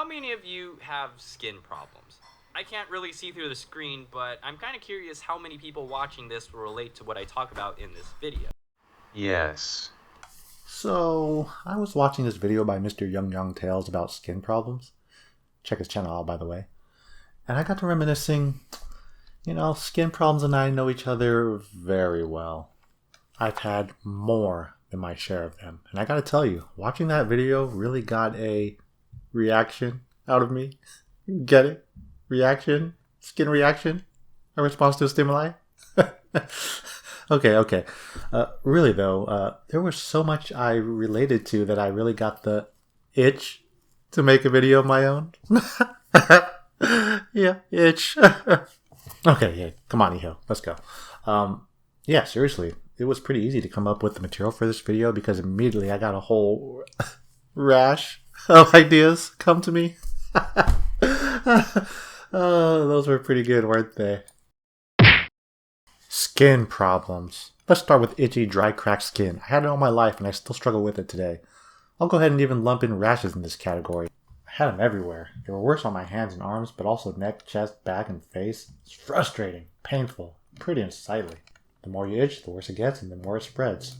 How many of you have skin problems? I can't really see through the screen, but I'm kind of curious how many people watching this will relate to what I talk about in this video. Yes. So, I was watching this video by Mr. Young Tales about skin problems. Check his channel out, by the way. And I got to reminiscing, skin problems and I know each other very well. I've had more than my share of them. And I gotta tell you, watching that video really got a reaction out of me. Get it? Reaction? Skin reaction? A response to a stimuli? Okay. Really though, there was so much I related to that I really got the itch to make a video of my own. Yeah, itch. Okay, yeah, come on, Iho, let's go. Yeah, seriously, it was pretty easy to come up with the material for this video because immediately I got a whole rash of ideas come to me. Those were pretty good, weren't they? Skin problems. Let's start with itchy, dry, cracked skin. I had it all my life and I still struggle with it today. I'll go ahead and even lump in rashes in this category. I had them everywhere. They were worse on my hands and arms, but also neck, chest, back, and face. It's frustrating, painful, pretty unsightly. The more you itch, the worse it gets and the more it spreads.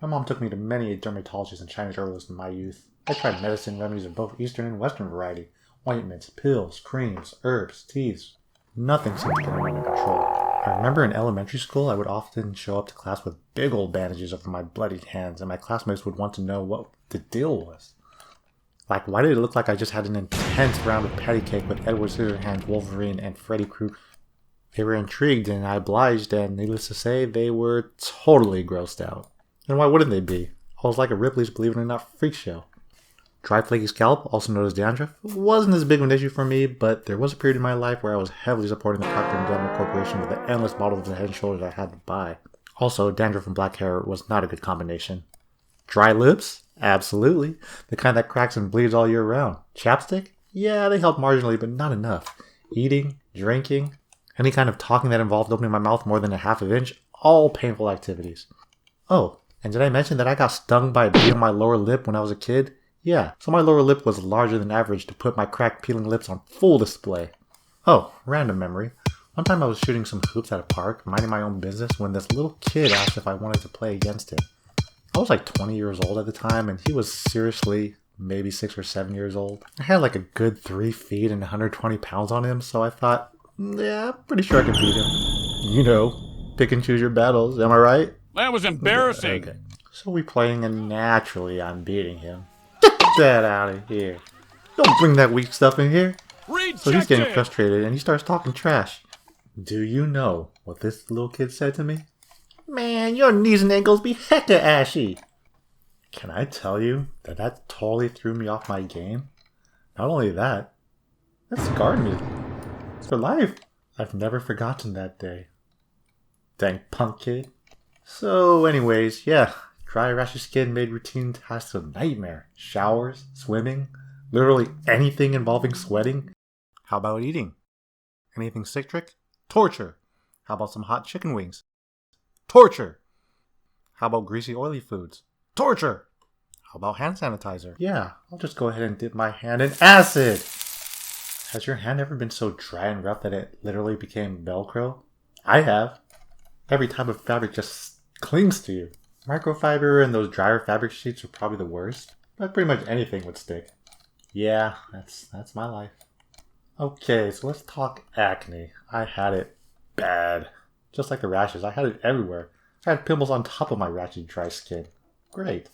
My mom took me to many dermatologists and Chinese herbalists in my youth. I tried medicine remedies of both Eastern and Western variety. Ointments, pills, creams, herbs, teas. Nothing seemed to get me under control. I remember in elementary school, I would often show up to class with big old bandages over my bloodied hands, and my classmates would want to know what the deal was. Like, why did it look like I just had an intense round of patty cake with Edward Scissorhands, Wolverine, and Freddy Krueger? They were intrigued, and I obliged, and needless to say, they were totally grossed out. And why wouldn't they be? I was like a Ripley's Believe It or Not freak show. Dry flaky scalp, also known as dandruff, wasn't as big of an issue for me, but there was a period in my life where I was heavily supporting the Procter & Gamble Corporation with the endless bottles of Head & Shoulders I had to buy. Also, dandruff and black hair was not a good combination. Dry lips? Absolutely. The kind that cracks and bleeds all year round. Chapstick? Yeah, they help marginally, but not enough. Eating, drinking, any kind of talking that involved opening my mouth more than a half an inch, all painful activities. Oh, and did I mention that I got stung by a bee on my lower lip when I was a kid? Yeah, so my lower lip was larger than average to put my cracked peeling lips on full display. Oh, random memory. One time I was shooting some hoops at a park, minding my own business, when this little kid asked if I wanted to play against him. I was like 20 years old at the time, and he was seriously maybe 6 or 7 years old. I had like a good 3 feet and 120 pounds on him, so I thought, yeah, I'm pretty sure I could beat him. Pick and choose your battles, am I right? That was embarrassing. Okay. So we playing, and naturally I'm beating him. Get that out of here. Don't bring that weak stuff in here. So he's getting frustrated and he starts talking trash. Do you know what this little kid said to me? Man, your knees and ankles be hecka ashy. Can I tell you that totally threw me off my game? Not only that scarred me for life. I've never forgotten that day. Dang punk kid. So anyways, yeah. Dry, rashy skin made routine tasks a nightmare. Showers, swimming, literally anything involving sweating. How about eating? Anything citric? Torture. How about some hot chicken wings? Torture. How about greasy, oily foods? Torture. How about hand sanitizer? Yeah, I'll just go ahead and dip my hand in acid. Has your hand ever been so dry and rough that it literally became Velcro? I have. Every type of fabric just clings to you. Microfiber and those dryer fabric sheets are probably the worst, but pretty much anything would stick. Yeah, that's my life. Okay, so let's talk acne. I had it bad. Just like the rashes, I had it everywhere. I had pimples on top of my rashy dry skin. Great.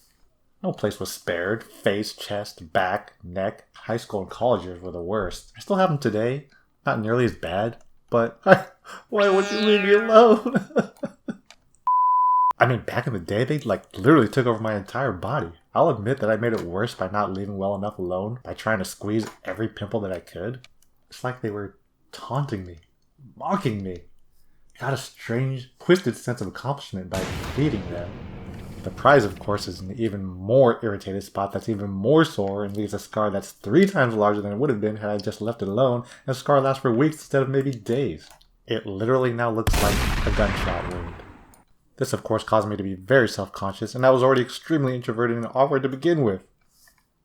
No place was spared. Face, chest, back, neck. High school and college years were the worst. I still have them today. Not nearly as bad, but why would you leave me alone? I mean, back in the day, they literally took over my entire body. I'll admit that I made it worse by not leaving well enough alone, by trying to squeeze every pimple that I could. It's like they were taunting me, mocking me. I got a strange, twisted sense of accomplishment by defeating them. The prize, of course, is an even more irritated spot that's even more sore and leaves a scar that's 3 times larger than it would have been had I just left it alone, and the scar lasts for weeks instead of maybe days. It literally now looks like a gunshot wound. This, of course, caused me to be very self-conscious, and I was already extremely introverted and awkward to begin with.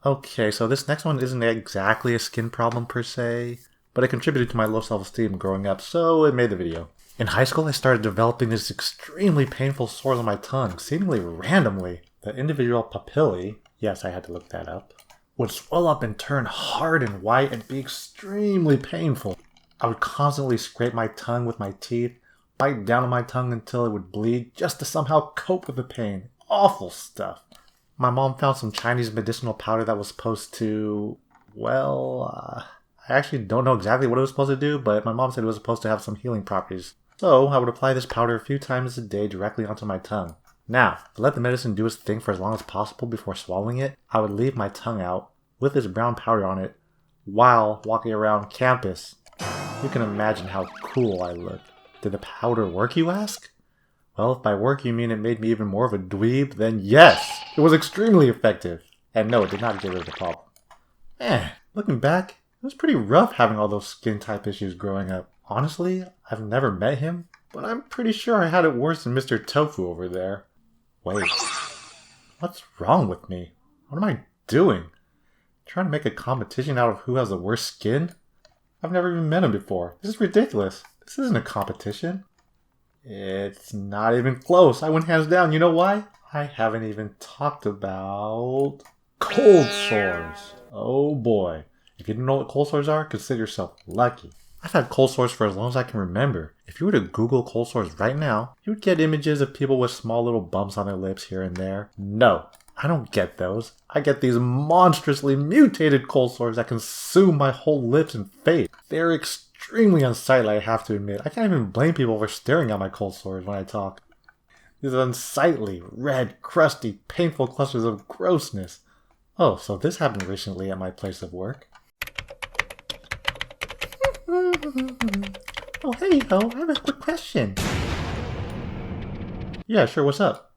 Okay, so this next one isn't exactly a skin problem per se, but it contributed to my low self-esteem growing up, so it made the video. In high school, I started developing these extremely painful sores on my tongue, seemingly randomly. The individual papillae, yes, I had to look that up, would swell up and turn hard and white and be extremely painful. I would constantly scrape my tongue with my teeth, bite down on my tongue until it would bleed just to somehow cope with the pain. Awful stuff. My mom found some Chinese medicinal powder that was supposed to, I actually don't know exactly what it was supposed to do, but my mom said it was supposed to have some healing properties. So I would apply this powder a few times a day directly onto my tongue. Now, to let the medicine do its thing for as long as possible before swallowing it, I would leave my tongue out with this brown powder on it while walking around campus. You can imagine how cool I looked. Did the powder work, you ask? Well, if by work you mean it made me even more of a dweeb, then yes, it was extremely effective. And no, it did not get rid of the problem. Looking back, it was pretty rough having all those skin type issues growing up. Honestly, I've never met him, but I'm pretty sure I had it worse than Mr. Tofu over there. Wait, what's wrong with me? What am I doing? Trying to make a competition out of who has the worst skin? I've never even met him before. This is ridiculous. This isn't a competition. It's not even close. I went hands down. You know why? I haven't even talked about cold sores. Oh boy. If you don't know what cold sores are, consider yourself lucky. I've had cold sores for as long as I can remember. If you were to Google cold sores right now, you would get images of people with small little bumps on their lips here and there. No, I don't get those. I get these monstrously mutated cold sores that consume my whole lips and face. They're extremely unsightly, I have to admit. I can't even blame people for staring at my cold sores when I talk. These unsightly, red, crusty, painful clusters of grossness. Oh, so this happened recently at my place of work. Oh, hey, ho, I have a quick question. Yeah, sure, what's up?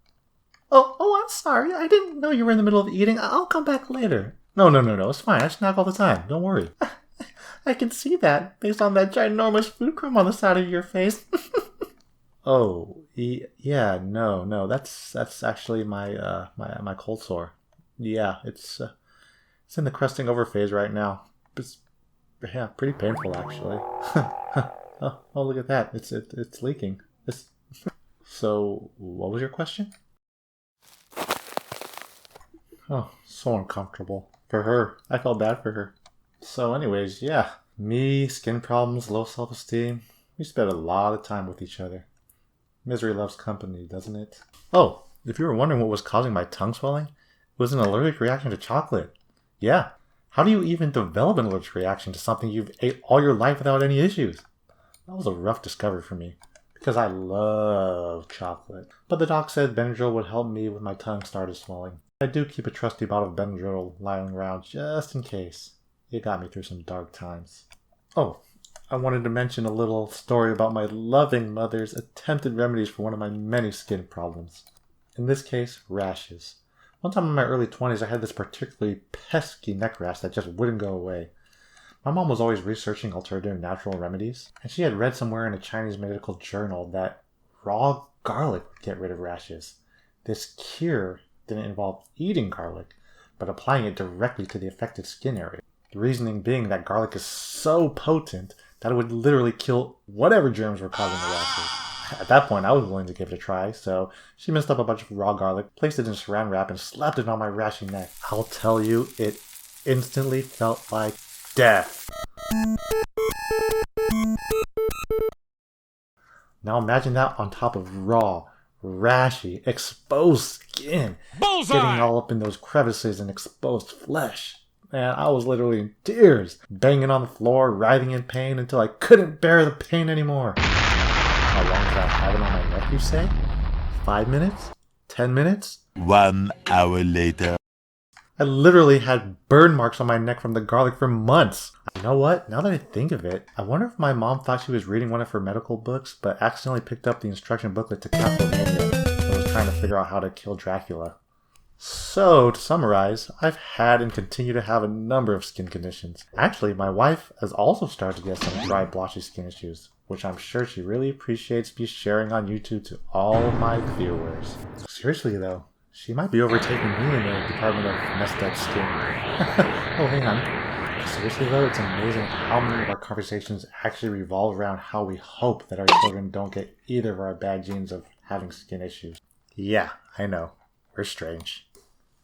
Oh, I'm sorry. I didn't know you were in the middle of eating. I'll come back later. No, it's fine. I snack all the time. Don't worry. I can see that, based on that ginormous food crumb on the side of your face. Oh, yeah, no, that's actually my my cold sore. Yeah, it's in the crusting over phase right now. It's pretty painful actually. Oh, look at that! It's leaking. So, what was your question? Oh, so uncomfortable for her. I felt bad for her. So, anyways, yeah, me, skin problems, low self-esteem. We spent a lot of time with each other. Misery loves company, doesn't it? Oh, if you were wondering what was causing my tongue swelling, it was an allergic reaction to chocolate. Yeah. How do you even develop an allergic reaction to something you've ate all your life without any issues? That was a rough discovery for me, because I love chocolate. But the doc said Benadryl would help me when my tongue started swelling. I do keep a trusty bottle of Benadryl lying around just in case. It got me through some dark times. Oh, I wanted to mention a little story about my loving mother's attempted remedies for one of my many skin problems. In this case, rashes. One time in my early 20s, I had this particularly pesky neck rash that just wouldn't go away. My mom was always researching alternative natural remedies, and she had read somewhere in a Chinese medical journal that raw garlic would get rid of rashes. This cure didn't involve eating garlic, but applying it directly to the affected skin area. The reasoning being that garlic is so potent that it would literally kill whatever germs were causing the rashes. At that point, I was willing to give it a try, so she minced up a bunch of raw garlic, placed it in saran wrap, and slapped it on my rashy neck. I'll tell you, it instantly felt like death. Now imagine that on top of raw, rashy, exposed skin. Bullseye! Getting all up in those crevices and exposed flesh. Man, I was literally in tears, banging on the floor, writhing in pain until I couldn't bear the pain anymore. How long did I have it on my neck, you say? 5 minutes? 10 minutes? 1 hour later. I literally had burn marks on my neck from the garlic for months. You know what? Now that I think of it, I wonder if my mom thought she was reading one of her medical books, but accidentally picked up the instruction booklet to Castlevania and was trying to figure out how to kill Dracula. So, to summarize, I've had and continue to have a number of skin conditions. Actually, my wife has also started to get some dry, blotchy skin issues, which I'm sure she really appreciates me sharing on YouTube to all of my viewers. Seriously though, She might be overtaking me in the department of messed up skin. Oh, hang on. Seriously though, it's amazing how many of our conversations actually revolve around how we hope that our children don't get either of our bad genes of having skin issues. Yeah, I know. We're strange.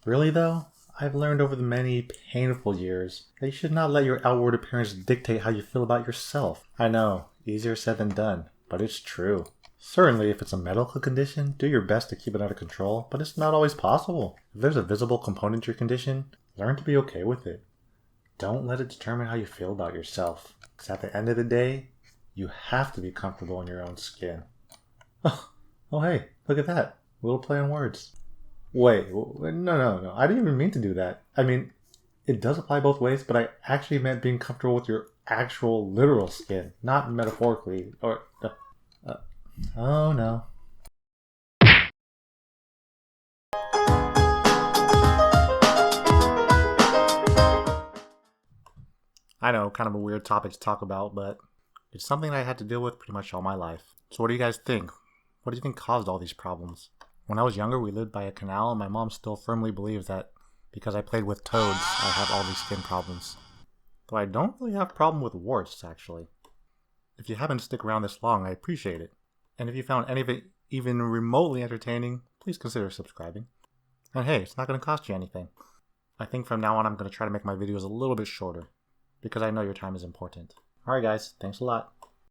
Really though, I've learned over the many painful years that you should not let your outward appearance dictate how you feel about yourself. I know, easier said than done, but it's true. Certainly, if it's a medical condition, do your best to keep it under control, but it's not always possible. If there's a visible component to your condition, learn to be okay with it. Don't let it determine how you feel about yourself, because at the end of the day, you have to be comfortable in your own skin. Oh hey, look at that. A little play on words. Wait, no. I didn't even mean to do that. I mean, it does apply both ways, but I actually meant being comfortable with your actual literal skin, not metaphorically, or... oh no. I know, kind of a weird topic to talk about, but it's something I had to deal with pretty much all my life. So what do you guys think? What do you think caused all these problems? When I was younger, we lived by a canal, and my mom still firmly believes that because I played with toads, I have all these skin problems. Though I don't really have a problem with warts, actually. If you happen to stick around this long, I appreciate it. And if you found any of it even remotely entertaining, please consider subscribing. And hey, it's not going to cost you anything. I think from now on I'm going to try to make my videos a little bit shorter, because I know your time is important. Alright guys, thanks a lot.